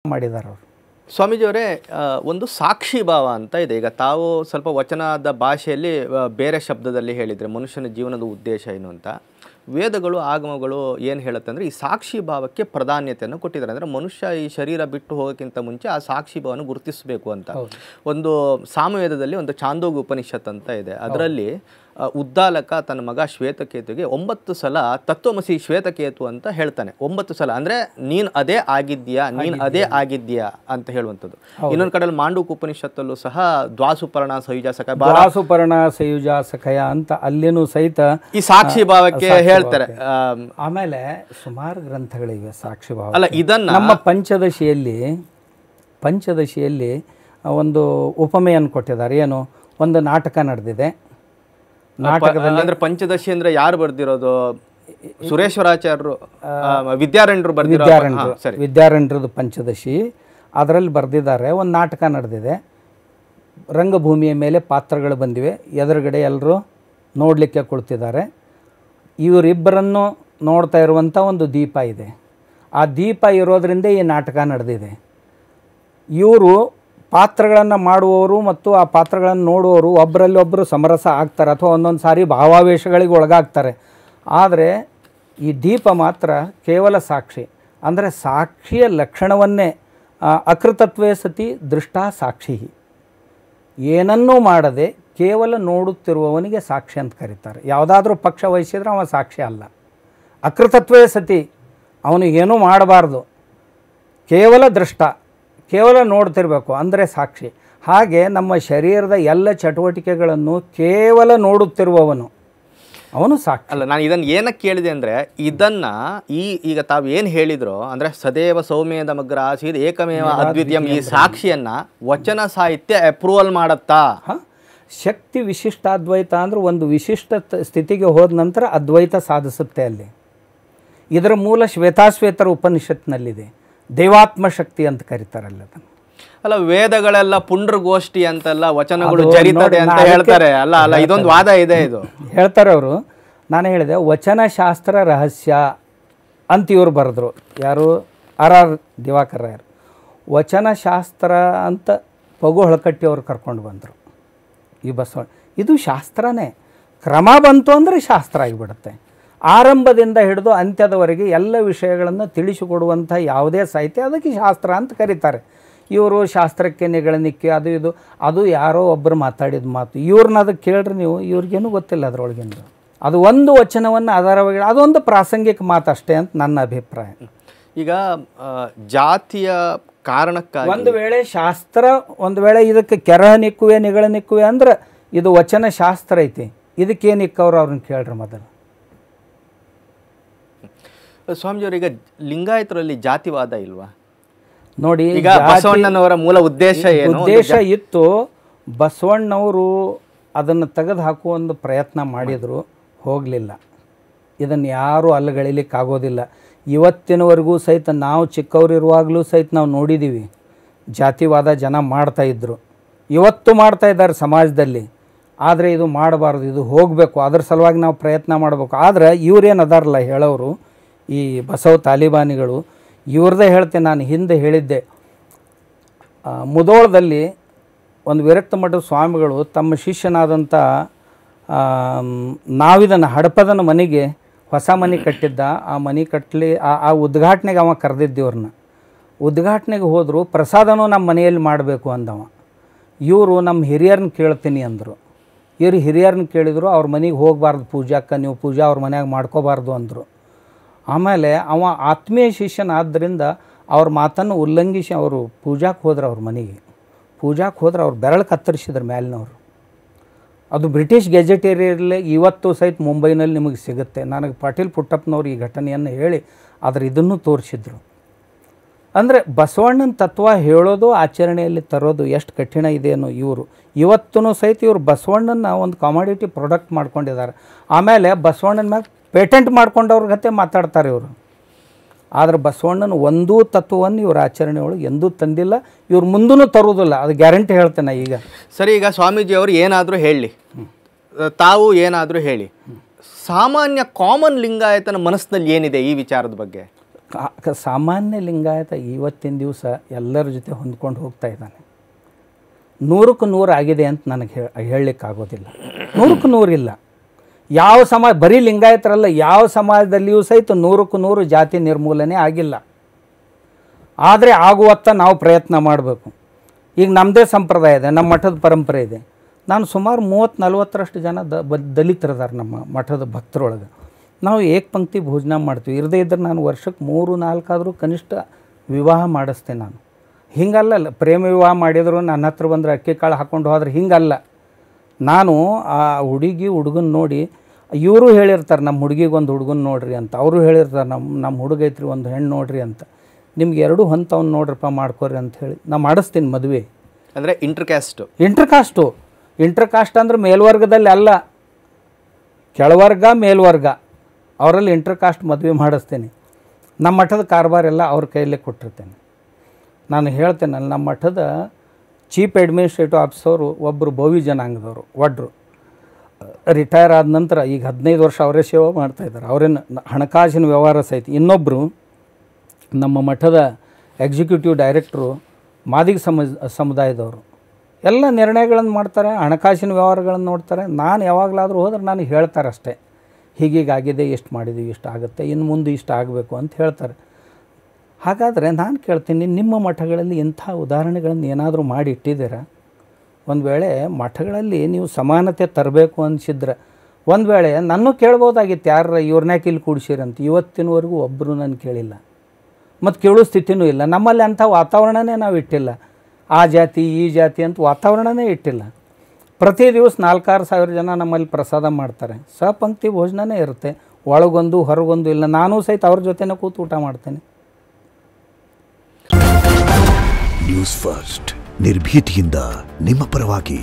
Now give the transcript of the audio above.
ಮಾಡಿದ್ದಾರೆ ಅವರು. ಸ್ವಾಮೀಜಿಯವರೇ, ಒಂದು ಸಾಕ್ಷಿ ಭಾವ ಅಂತ ಇದೆ. ಈಗ ತಾವು ಸ್ವಲ್ಪ ವಚನದ ಭಾಷೆಯಲ್ಲಿ ಬೇರೆ ಶಬ್ದದಲ್ಲಿ ಹೇಳಿದರೆ ಮನುಷ್ಯನ ಜೀವನದ ಉದ್ದೇಶ ಏನು ಅಂತ. ವೇದಗಳು ಆಗಮಗಳು ಏನು ಹೇಳುತ್ತೆ ಅಂದರೆ ಈ ಸಾಕ್ಷಿ ಭಾವಕ್ಕೆ ಪ್ರಾಧಾನ್ಯತೆಯನ್ನು ಕೊಟ್ಟಿದ್ದಾರೆ. ಅಂದರೆ ಮನುಷ್ಯ ಈ ಶರೀರ ಬಿಟ್ಟು ಹೋಗೋಕ್ಕಿಂತ ಮುಂಚೆ ಆ ಸಾಕ್ಷಿ ಭಾವನ ಗುರುತಿಸಬೇಕು ಅಂತ. ಒಂದು ಸಾಮವೇದದಲ್ಲಿ ಒಂದು ಚಾಂದೋಗ ಉಪನಿಷತ್ ಅಂತ ಇದೆ. ಅದರಲ್ಲಿ ಉದ್ದಾಲಕ ತನ್ನ ಮಗ ಶ್ವೇತಕೇತುಗೆ 9 ಸಲ ತತ್ವಮಸಿ ಶ್ವೇತಕೇತು ಅಂತ ಹೇಳ್ತಾನೆ. 9 ಸಲ ಅಂದರೆ ನೀನು ಅದೇ ಆಗಿದ್ಯಾ, ನೀನು ಅದೇ ಆಗಿದ್ಯಾ ಅಂತ ಹೇಳುವಂಥದ್ದು. ಇನ್ನೊಂದು ಕಡೆಯಲ್ಲಿ ಮಾಂಡೂಕ ಉಪನಿಷತ್ತಲ್ಲೂ ಸಹ ದ್ವಾಸುಪರ್ಣ ಸಯುಜಾಸಖಯ ಅಂತ ಅಲ್ಲಿನೂ ಸಹಿತ ಈ ಸಾಕ್ಷಿ ಭಾವಕ್ಕೆ ಹೇಳ್ತಾರೆ. ಆಮೇಲೆ ಸುಮಾರು ಗ್ರಂಥಗಳಿವೆ ಸಾಕ್ಷಿ ಭಾವ. ಅಲ್ಲ, ಇದನ್ನ ನಮ್ಮ ಪಂಚದಶಿಯಲ್ಲಿ ಒಂದು ಉಪಮೆಯನ್ನು ಕೊಟ್ಟಿದ್ದಾರೆ. ಏನು, ಒಂದು ನಾಟಕ ನಡೆದಿದೆ. ನಾಟಕದಲ್ಲಿ ಅಂದ್ರೆ ಪಂಚದಶಿ ಅಂದ್ರೆ ಯಾರು ಬರ್ದಿರೋದು? ಸುರೇಶ್ವರಾಚಾರ್ಯರು, ವಿದ್ಯಾರಣ್ಯರು ಬರ್ದಿರೋದು. ವಿದ್ಯಾರಣ್ಯರದು ಪಂಚದಶಿ, ಅದರಲ್ಲಿ ಬರೆದಿದ್ದಾರೆ. ಒಂದು ನಾಟಕ ನಡೆದಿದೆ. ರಂಗಭೂಮಿಯ ಮೇಲೆ ಪಾತ್ರಗಳು ಬಂದಿವೆ. ಎದುರುಗಡೆ ಎಲ್ಲರೂ ನೋಡಲಿಕ್ಕೆ ಕುಳಿತಿದ್ದಾರೆ. ಇವರಿಬ್ಬರನ್ನು ನೋಡ್ತಾ ಇರುವಂಥ ಒಂದು ದೀಪ ಇದೆ. ಆ ದೀಪ ಇರೋದರಿಂದ ಈ ನಾಟಕ ನಡೆದಿದೆ. ಇವರು ಪಾತ್ರಗಳನ್ನು ಮಾಡುವವರು ಮತ್ತು ಆ ಪಾತ್ರಗಳನ್ನು ನೋಡುವವರು ಒಬ್ಬರಲ್ಲಿ ಒಬ್ಬರು ಸಮರಸ ಆಗ್ತಾರೆ ಅಥವಾ ಒಂದೊಂದು ಸಾರಿ ಭಾವಾವೇಶಗಳಿಗೆ ಒಳಗಾಗ್ತಾರೆ. ಆದರೆ ಈ ದೀಪ ಮಾತ್ರ ಕೇವಲ ಸಾಕ್ಷಿ. ಅಂದರೆ ಸಾಕ್ಷಿಯ ಲಕ್ಷಣವನ್ನೇ ಅಕೃತತ್ವೇ ಸತಿ ದೃಷ್ಟಾ ಸಾಕ್ಷಿ, ಏನನ್ನೂ ಮಾಡದೆ ಕೇವಲ ನೋಡುತ್ತಿರುವವನಿಗೆ ಸಾಕ್ಷಿ ಅಂತ ಕರೀತಾರೆ. ಯಾವುದಾದ್ರೂ ಪಕ್ಷ ವಹಿಸಿದ್ರೆ ಅವ ಸಾಕ್ಷಿ ಅಲ್ಲ. ಅಕೃತತ್ವೇ ಸತಿ, ಅವನು ಏನೂ ಮಾಡಬಾರ್ದು, ಕೇವಲ ದೃಷ್ಟ, ಕೇವಲ ನೋಡ್ತಿರ್ಬೇಕು ಅಂದರೆ ಸಾಕ್ಷಿ. ಹಾಗೆ ನಮ್ಮ ಶರೀರದ ಎಲ್ಲ ಚಟುವಟಿಕೆಗಳನ್ನು ಕೇವಲ ನೋಡುತ್ತಿರುವವನು ಅವನು ಸಾಕ್ಷಿ. ಅಲ್ಲ, ನಾನು ಇದನ್ನು ಏನಕ್ಕೆ ಕೇಳಿದೆ ಅಂದರೆ ಇದನ್ನು ಈಗ ತಾವು ಏನು ಹೇಳಿದ್ರು ಅಂದರೆ ಸದೇವ ಸೌಮ್ಯದ ಮಗ್ರ ಆಸೀದ್ ಏಕಮೇವ ಅದ್ವಿತೀಯಂ, ಈ ಸಾಕ್ಷಿಯನ್ನು ವಚನ ಸಾಹಿತ್ಯ ಅಪ್ರೂವಲ್ ಮಾಡುತ್ತಾ? ಶಕ್ತಿ ವಿಶಿಷ್ಟಾದ್ವೈತ ಅಂದ್ರೆ ಒಂದು ವಿಶಿಷ್ಟ ಸ್ಥಿತಿಗೆ ಹೋದ ನಂತರ ಅದ್ವೈತ ಸಾಧಿಸುತ್ತೆ. ಅಲ್ಲಿ ಇದರ ಮೂಲ ಶ್ವೇತಾಶ್ವೇತರ ಉಪನಿಷತ್ನಲ್ಲಿದೆ. ದೇವಾತ್ಮ ಶಕ್ತಿ ಅಂತ ಕರೀತಾರಲ್ಲ ಅದನ್ನು. ಅಲ್ಲ, ವೇದಗಳೆಲ್ಲ ಪುಂಡ್ರಗೋಷ್ಠಿ ಅಂತೆಲ್ಲ ವಚನಗಳು ಜರಿತದೆ ಅಂತ ಹೇಳ್ತಾರೆ. ಅಲ್ಲ, ಇದೊಂದು ವಾದ ಇದೆ. ಇದು ಹೇಳ್ತಾರೆ ಅವರು. ನಾನು ಹೇಳಿದೆ ವಚನಶಾಸ್ತ್ರ ರಹಸ್ಯ ಅಂತ ಇವರು ಬರೆದ್ರು. ಯಾರು? R.R. ದಿವಾಕರ್ ರಾಯರು. ವಚನಶಾಸ್ತ್ರ ಅಂತ ಪಗು ಹೊಳಕಟ್ಟಿ ಅವರು ಕರ್ಕೊಂಡು ಬಂದರು ಈ ಬಸವಣ್ಣ. ಇದು ಶಾಸ್ತ್ರನೇ. ಕ್ರಮ ಬಂತು ಅಂದರೆ ಶಾಸ್ತ್ರ ಆಗಿಬಿಡುತ್ತೆ. ಆರಂಭದಿಂದ ಹಿಡಿದು ಅಂತ್ಯದವರೆಗೆ ಎಲ್ಲ ವಿಷಯಗಳನ್ನು ತಿಳಿಸಿಕೊಡುವಂಥ ಯಾವುದೇ ಸಾಹಿತ್ಯ ಅದಕ್ಕೆ ಶಾಸ್ತ್ರ ಅಂತ ಕರೀತಾರೆ. ಇವರು ಶಾಸ್ತ್ರಕ್ಕೆ ನಿಗಳನಿಕ್ಕೆ ಅದು ಇದು ಅದು ಯಾರೋ ಒಬ್ಬರು ಮಾತಾಡಿದ ಮಾತು. ಇವ್ರನ್ನ ಅದಕ್ಕೆ ಕೇಳ್ರಿ ನೀವು, ಇವ್ರಿಗೇನು ಗೊತ್ತಿಲ್ಲ ಅದರೊಳಗಿಂದ. ಅದು ಒಂದು ವಚನವನ್ನು ಆಧಾರವಾಗಿ ಅದೊಂದು ಪ್ರಾಸಂಗಿಕ ಮಾತು ಅಷ್ಟೇ ಅಂತ ನನ್ನ ಅಭಿಪ್ರಾಯ. ಈಗ ಜಾತಿಯ ಕಾರಣಕ್ಕಾಗಿ ಒಂದು ವೇಳೆ ಶಾಸ್ತ್ರ ಒಂದು ವೇಳೆ ಇದಕ್ಕೆ ಕೆರಹ ನಿಕ್ಕುವೆ ನಿಗಳ ನಿಕ್ಕುವೆ ಅಂದ್ರೆ ಇದು ವಚನ ಶಾಸ್ತ್ರ ಐತಿ, ಇದಕ್ಕೇನು ಇಕ್ಕವ್ರು ಅವ್ರನ್ನ ಕೇಳ್ರಿ ಮೊದಲು. ಸ್ವಾಮೀಜಿಯವರು, ಈಗ ಲಿಂಗಾಯತರಲ್ಲಿ ಜಾತಿವಾದ ಇಲ್ವಾ? ನೋಡಿ, ಈಗ ಬಸವಣ್ಣನವರ ಮೂಲ ಉದ್ದೇಶ ಇತ್ತು. ಬಸವಣ್ಣವರು ಅದನ್ನು ತೆಗೆದು ಹಾಕುವ ಒಂದು ಪ್ರಯತ್ನ ಮಾಡಿದರು, ಹೋಗಲಿಲ್ಲ. ಇದನ್ನು ಯಾರೂ ಅಲ್ಲಗಳಿಲಿಕ್ಕಾಗೋದಿಲ್ಲ. ಇವತ್ತಿನವರೆಗೂ ಸಹಿತ ನಾವು ಚಿಕ್ಕವರಿರುವಾಗಲೂ ಸಹಿತ ನಾವು ನೋಡಿದ್ದೀವಿ ಜಾತಿವಾದ ಜನ ಮಾಡ್ತಾಯಿದ್ರು. ಇವತ್ತು ಮಾಡ್ತಾ ಇದ್ದಾರೆ ಸಮಾಜದಲ್ಲಿ. ಆದರೆ ಇದು ಮಾಡಬಾರ್ದು, ಇದು ಹೋಗಬೇಕು. ಅದ್ರ ಸಲುವಾಗಿ ನಾವು ಪ್ರಯತ್ನ ಮಾಡಬೇಕು. ಆದರೆ ಇವ್ರೇನು ಅದಾರಲ್ಲ ಹೇಳೋರು, ಈ ಬಸವ ತಾಲಿಬಾನಿಗಳು, ಇವ್ರದ್ದೇ ಹೇಳ್ತೇನೆ. ನಾನು ಹಿಂದೆ ಹೇಳಿದ್ದೆ, ಮುಧೋಳದಲ್ಲಿ ಒಂದು ವಿರಕ್ತ ಮಠದ ಸ್ವಾಮಿಗಳು ತಮ್ಮ ಶಿಷ್ಯನಾದಂಥ ನಾವಿದನ್ನು ಹಡಪದನ ಮನೆಗೆ ಹೊಸ ಮನೆ ಕಟ್ಟಿದ್ದ. ಆ ಮನೆ ಕಟ್ಟಲಿ ಆ ಉದ್ಘಾಟನೆಗೆ ಅವ ಕರೆದಿದ್ದವ್ರನ್ನ. ಉದ್ಘಾಟನೆಗೆ ಹೋದರು. ಪ್ರಸಾದನೂ ನಮ್ಮ ಮನೆಯಲ್ಲಿ ಮಾಡಬೇಕು ಅಂದವ. ಇವರು ನಮ್ಮ ಹಿರಿಯರನ್ನ ಕೇಳ್ತೀನಿ ಅಂದರು. ಇವರು ಹಿರಿಯರನ್ನ ಕೇಳಿದರು. ಅವ್ರ ಮನೆಗೆ ಹೋಗಬಾರ್ದು ಪೂಜಾಕ್ಕೆ, ನೀವು ಪೂಜಾ ಅವ್ರ ಮನೆಯಾಗ ಮಾಡ್ಕೋಬಾರ್ದು ಅಂದರು. ಆಮೇಲೆ ಅವ ಆತ್ಮೀಯ ಶಿಷ್ಯನಾದ್ದರಿಂದ ಅವ್ರ ಮಾತನ್ನು ಉಲ್ಲಂಘಿಸಿ ಅವರು ಪೂಜಾಕ್ಕೆ ಹೋದ್ರೆ, ಅವ್ರ ಮನೆಗೆ ಪೂಜಾಕ್ಕೆ ಹೋದ್ರೆ ಅವ್ರು ಬೆರಳು ಕತ್ತರಿಸಿದ್ರು ಮೇಲಿನವರು. ಅದು ಬ್ರಿಟಿಷ್ ಗೆಜೆಟೇರಿಯಲ್ಲೇ ಇವತ್ತು ಸಹಿತ ಮುಂಬೈನಲ್ಲಿ ನಿಮಗೆ ಸಿಗುತ್ತೆ. ನನಗೆ ಪಾಟೀಲ್ ಪುಟ್ಟಪ್ಪನವ್ರು ಈ ಘಟನೆಯನ್ನು ಹೇಳಿ ಆದರೆ ಇದನ್ನು ತೋರಿಸಿದ್ರು. ಅಂದರೆ ಬಸವಣ್ಣನ ತತ್ವ ಹೇಳೋದು ಆಚರಣೆಯಲ್ಲಿ ತರೋದು ಎಷ್ಟು ಕಠಿಣ ಇದೆ ಅನ್ನೋ ಇವರು ಇವತ್ತೂ ಸಹಿತ ಇವರು ಬಸವಣ್ಣನ ಒಂದು ಕಮಾಡಿಟಿ ಪ್ರಾಡಕ್ಟ್ ಮಾಡ್ಕೊಂಡಿದ್ದಾರೆ. ಆಮೇಲೆ ಬಸವಣ್ಣನ ಮ್ಯಾಗ ಪೇಟೆಂಟ್ ಮಾಡ್ಕೊಂಡವ್ರ ಗತೆ ಮಾತಾಡ್ತಾರೆ ಇವರು. ಆದರೆ ಬಸವಣ್ಣನ ಒಂದೂ ತತ್ವವನ್ನು ಇವ್ರ ಆಚರಣೆ ಒಳಗೆ ಎಂದೂ ತಂದಿಲ್ಲ, ಇವ್ರು ಮುಂದೂ ತರುವುದಿಲ್ಲ. ಅದು ಗ್ಯಾರಂಟಿ ಹೇಳ್ತೇನೆ. ಈಗ ಸರಿ, ಈಗ ಸ್ವಾಮೀಜಿಯವರು ಏನಾದರೂ ಹೇಳಿ, ತಾವು ಏನಾದರೂ ಹೇಳಿ, ಸಾಮಾನ್ಯ ಕಾಮನ್ ಲಿಂಗಾಯತನ ಮನಸ್ಸಿನಲ್ಲಿ ಏನಿದೆ ಈ ವಿಚಾರದ ಬಗ್ಗೆ? ಸಾಮಾನ್ಯ ಲಿಂಗಾಯತ ಇವತ್ತಿನ ದಿವಸ ಎಲ್ಲರ ಜೊತೆ ಹೊಂದ್ಕೊಂಡು ಹೋಗ್ತಾ ಇದ್ದಾನೆ. 100ಕ್ಕೆ 100 ಆಗಿದೆ ಅಂತ ನನಗೆ ಹೇಳಲಿಕ್ಕಾಗೋದಿಲ್ಲ. 100ಕ್ಕೆ 100 ಇಲ್ಲ. ಯಾವ ಸಮಾಜ, ಬರೀ ಲಿಂಗಾಯತರಲ್ಲ, ಯಾವ ಸಮಾಜದಲ್ಲಿಯೂ ಸಹಿತ 100ಕ್ಕೆ 100 ಜಾತಿ ನಿರ್ಮೂಲನೆ ಆಗಿಲ್ಲ. ಆದರೆ ಆಗುವತ್ತ ನಾವು ಪ್ರಯತ್ನ ಮಾಡಬೇಕು. ಈಗ ನಮ್ಮದೇ ಸಂಪ್ರದಾಯ ಇದೆ, ನಮ್ಮ ಮಠದ ಪರಂಪರೆ ಇದೆ. ನಾನು ಸುಮಾರು 30-40ರಷ್ಟು ಜನ ದಲಿತರದಾರ ನಮ್ಮ ಮಠದ ಭಕ್ತರೊಳಗೆ. ನಾವು ಏಕಪಂಕ್ತಿ ಭೋಜನ ಮಾಡ್ತೀವಿ. ಇರದೇ ಇದ್ದರೆ ನಾನು ವರ್ಷಕ್ಕೆ 3-4 ಆದರೂ ಕನಿಷ್ಠ ವಿವಾಹ ಮಾಡಿಸ್ತೇನೆ. ನಾನು ಹಿಂಗಲ್ಲ, ಪ್ರೇಮ ವಿವಾಹ ಮಾಡಿದ್ರು ನನ್ನ ಹತ್ರ ಬಂದರೆ ಅಕ್ಕಿ ಕಾಳು ಹಾಕ್ಕೊಂಡು ಹೋದ್ರೆ ಹಿಂಗಲ್ಲ. ನಾನು ಆ ಹುಡುಗನ ನೋಡಿ, ಇವರು ಹೇಳಿರ್ತಾರೆ ನಮ್ಮ ಹುಡುಗಿಗೊಂದು ಹುಡುಗನ ನೋಡ್ರಿ ಅಂತ, ಅವರು ಹೇಳಿರ್ತಾರೆ ನಮ್ಮ ಹುಡುಗೈತ್ರಿ ಒಂದು ಹೆಣ್ಣು ನೋಡ್ರಿ ಅಂತ, ನಿಮ್ಗೆ 2 ಹಂತವ್ನು ನೋಡ್ರಪ್ಪ ಮಾಡ್ಕೊರಿ ಅಂತ ಹೇಳಿ ನಾನು ಮಾಡಿಸ್ತೀನಿ ಮದುವೆ. ಅಂದರೆ ಇಂಟರ್ ಕಾಸ್ಟ್ ಅಂದ್ರೆ ಮೇಲ್ವರ್ಗದಲ್ಲಿ ಅಲ್ಲ, ಕೆಳವರ್ಗ ಮೇಲ್ವರ್ಗ ಅವರಲ್ಲಿ ಇಂಟರ್ ಕಾಸ್ಟ್ ಮದುವೆ ಮಾಡಿಸ್ತೀನಿ. ನಮ್ಮ ಮಠದ ಕಾರ್ಬಾರೆಲ್ಲ ಅವ್ರ ಕೈಯಲ್ಲೇ ಕೊಟ್ಟಿರ್ತೇನೆ. ನಾನು ಹೇಳ್ತೇನೆ, ನಮ್ಮ ಮಠದ ಚೀಫ್ ಅಡ್ಮಿನಿಸ್ಟ್ರೇಟಿವ್ ಆಫೀಸರು ಒಬ್ಬರು ಭೋವಿ ಜನಾಂಗದವರು ಒಡ್ರು, ರಿಟೈರ್ ಆದ ನಂತರ ಈಗ 15 ವರ್ಷ ಅವರೇ ಸೇವೆ ಮಾಡ್ತಾಯಿದ್ದಾರೆ. ಅವರೇನು ಹಣಕಾಸಿನ ವ್ಯವಹಾರ ಸಹಿತ. ಇನ್ನೊಬ್ಬರು ನಮ್ಮ ಮಠದ ಎಕ್ಸಿಕ್ಯೂಟಿವ್ ಡೈರೆಕ್ಟ್ರು ಮಾದಿಗ ಸಮುದಾಯದವರು. ಎಲ್ಲ ನಿರ್ಣಯಗಳನ್ನು ಮಾಡ್ತಾರೆ, ಹಣಕಾಸಿನ ವ್ಯವಹಾರಗಳನ್ನು ನೋಡ್ತಾರೆ. ನಾನು ಯಾವಾಗಲಾದರೂ ಹೋದ್ರೆ ನನಗೆ ಹೇಳ್ತಾರೆ ಅಷ್ಟೇ, ಹೀಗೀಗಾಗಿದೆ, ಎಷ್ಟು ಮಾಡಿದ್ದೀವಿ, ಇಷ್ಟು ಆಗುತ್ತೆ, ಇನ್ನು ಮುಂದೆ ಇಷ್ಟು ಆಗಬೇಕು ಅಂತ ಹೇಳ್ತಾರೆ. ಹಾಗಾದರೆ ನಾನು ಕೇಳ್ತೀನಿ, ನಿಮ್ಮ ಮಠಗಳಲ್ಲಿ ಇಂಥ ಉದಾಹರಣೆಗಳನ್ನು ಏನಾದರೂ ಮಾಡಿ ಇಟ್ಟಿದ್ದೀರಾ? ಒಂದು ವೇಳೆ ಮಠಗಳಲ್ಲಿ ನೀವು ಸಮಾನತೆ ತರಬೇಕು ಅನಿಸಿದ್ರೆ ಒಂದು ವೇಳೆ ನನ್ನೂ ಕೇಳ್ಬೋದಾಗಿತ್ತು, ಯಾರು ಇವ್ರನ್ಯಾಕೆ ಇಲ್ಲಿ ಕೂಡಿಸಿರಿ ಅಂತ. ಇವತ್ತಿನವರೆಗೂ ಒಬ್ಬರು ನಾನು ಕೇಳಿಲ್ಲ, ಮತ್ತು ಕೇಳೋ ಸ್ಥಿತಿನೂ ಇಲ್ಲ. ನಮ್ಮಲ್ಲಿ ಅಂಥ ವಾತಾವರಣನೇ ನಾವು ಇಟ್ಟಿಲ್ಲ. ಆ ಜಾತಿ ಈ ಜಾತಿ ಅಂತ ವಾತಾವರಣನೇ ಇಟ್ಟಿಲ್ಲ. ಪ್ರತಿ ದಿವಸ 4-6 ಸಾವಿರ ಜನ ನಮ್ಮಲ್ಲಿ ಪ್ರಸಾದ ಮಾಡ್ತಾರೆ. ಸಪಂಕ್ತಿ ಭೋಜನನೇ ಇರುತ್ತೆ, ಒಳಗೊಂದು ಹೊರಗೊಂದು ಇಲ್ಲ. ನಾನೂ ಸಹಿತ ಅವ್ರ ಜೊತೆನೇ ಕೂತು ಊಟ ಮಾಡ್ತೇನೆ. ನ್ಯೂಸ್ ಫಸ್ಟ್, ನಿರ್ಭೀತಿಯಿಂದ ನಿಮ್ಮ ಪರವಾಗಿ.